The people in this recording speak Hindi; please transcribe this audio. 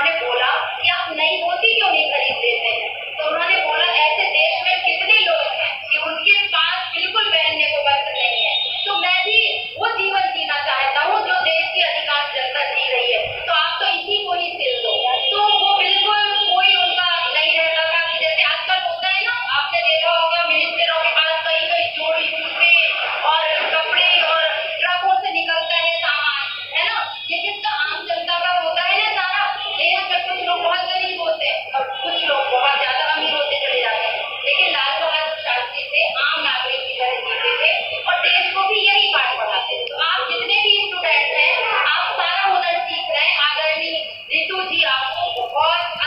उन्होंने बोला कि आप नई धोती क्यों नहीं खरीद लेते हैं। तो उन्होंने बोला ऐसे देश में कितने लोग हैं कि उनके पास बिल्कुल पहनने को वस्त्र नहीं है, तो मैं भी वो जीवन जीना चाहता हूँ जो देश की अधिकांश जनता जी रही है, तो आप तो इसी को ही सिल दो। तो वो बिल्कुल कोई उनका नहीं रहता था कि जैसे आजकल होता है ना, आपने देखा होगा मिनिस्टरों के पास कई कई जोड़ी जूते और कपड़े और ट्रकों से निकलता है सामान, है ना। ये किसका, आम जनता का होता है ना सारा। देश में कुछ लोग बहुत गरीब होते हैं और कुछ लोग बहुत ज्यादा अमीर होते चले जाते हैं, लेकिन लाल बहादुर शास्त्री थे आम नागरिक की तरह जीते थे और देश को भी यही पाठ पढ़ाते थे। तो आप जितने भी स्टूडेंट हैं, आप सारा हुनर सीख रहे हैं। आदरणीय रितु जी आपको बहुत